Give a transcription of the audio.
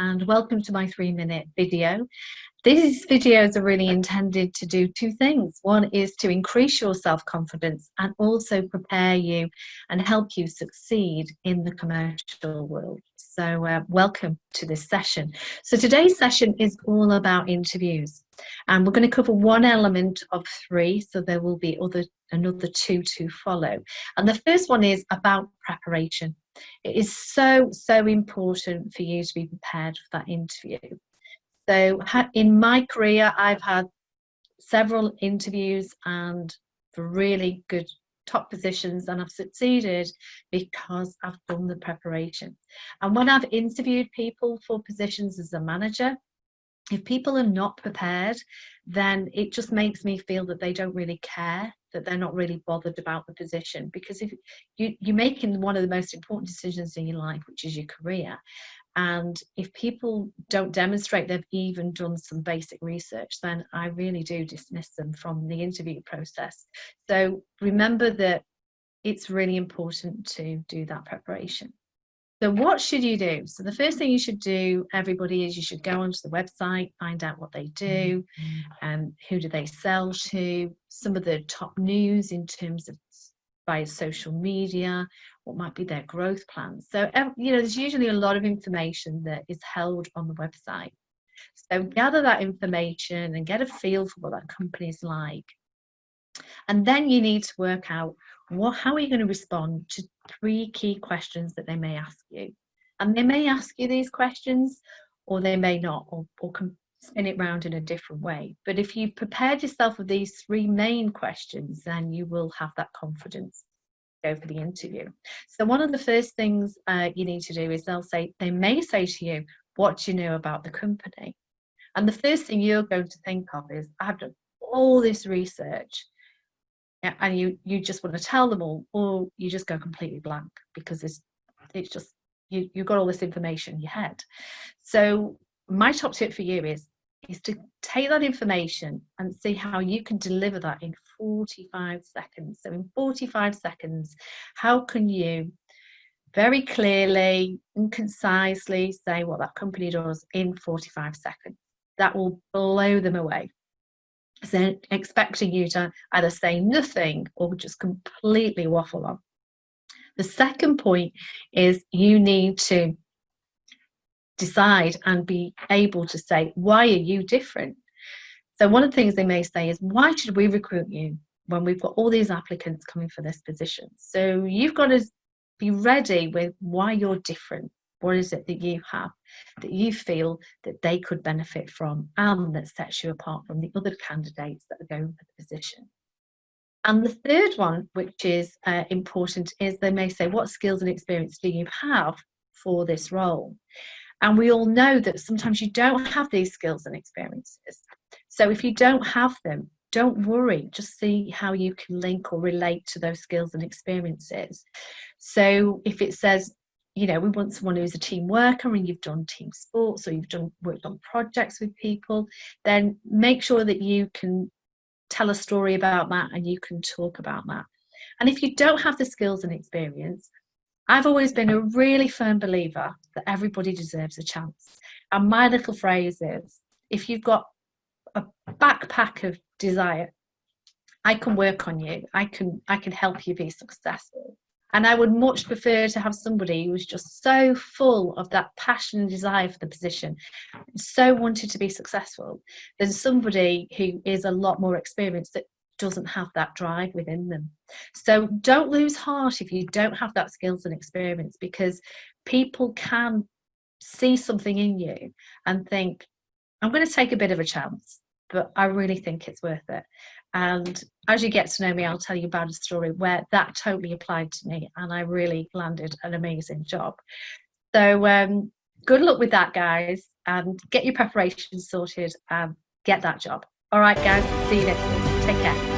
and welcome to my 3-minute video. These videos are really intended to do two things. One is to increase your self-confidence and also prepare you and help you succeed in the commercial world. So welcome to this session. So today's session is all about interviews, and we're going to cover one element of 3, so there will be another 2 to follow. And the first one is about preparation. It is so important for you to be prepared for that interview. So in my career, I've had several interviews and for really good top positions, and I've succeeded because I've done the preparation. And when I've interviewed people for positions as a manager, if people are not prepared, then it just makes me feel that they don't really care, that they're not really bothered about the position. Because if you're making one of the most important decisions in your life, which is your career, and if people don't demonstrate they've even done some basic research, then I really do dismiss them from the interview process. So remember that it's really important to do that preparation. So what should you do? So the first thing you should do, everybody, is you should go onto the website, find out what they do, who do they sell to, some of the top news in terms of via social media, what might be their growth plans. So, there's usually a lot of information that is held on the website. So gather that information and get a feel for what that company is like. And then you need to work out how are you going to respond to 3 key questions that they may ask you. And they may ask you these questions, or they may not, or can spin it round in a different way. But if you prepared yourself with these 3 main questions, then you will have that confidence to go for the interview. So one of the first things you need to do is they may say to you, what do you know about the company? And the first thing you're going to think of is, I've done all this research. And you just want to tell them all, or you just go completely blank because it's just you've got all this information in your head. So my top tip for you is to take that information and see how you can deliver that in 45 seconds. So in 45 seconds, how can you very clearly and concisely say what that company does in 45 seconds? That will blow them away. So expecting you to either say nothing or just completely waffle on. The second point is you need to decide and be able to say, why are you different? So one of the things they may say is, why should we recruit you when we've got all these applicants coming for this position? So you've got to be ready with why you're different. What is it that you have that you feel that they could benefit from and that sets you apart from the other candidates that are going for the position? And the third one, which is important, is they may say, what skills and experience do you have for this role? And we all know that sometimes you don't have these skills and experiences. So if you don't have them, don't worry, just see how you can link or relate to those skills and experiences. So if it says, we want someone who's a team worker and you've done team sports or you've worked on projects with people, then make sure that you can tell a story about that and you can talk about that. And if you don't have the skills and experience, I've always been a really firm believer that everybody deserves a chance. And my little phrase is, if you've got a backpack of desire, I can work on you. I can help you be successful. And I would much prefer to have somebody who was just so full of that passion and desire for the position, so wanted to be successful, than somebody who is a lot more experienced that doesn't have that drive within them. So don't lose heart if you don't have that skills and experience, because people can see something in you and think, I'm going to take a bit of a chance, but I really think it's worth it. And as you get to know me, I'll tell you about a story where that totally applied to me and I really landed an amazing job. So good luck with that, guys, and get your preparation sorted and get that job. All right, guys, see you next week. Take care.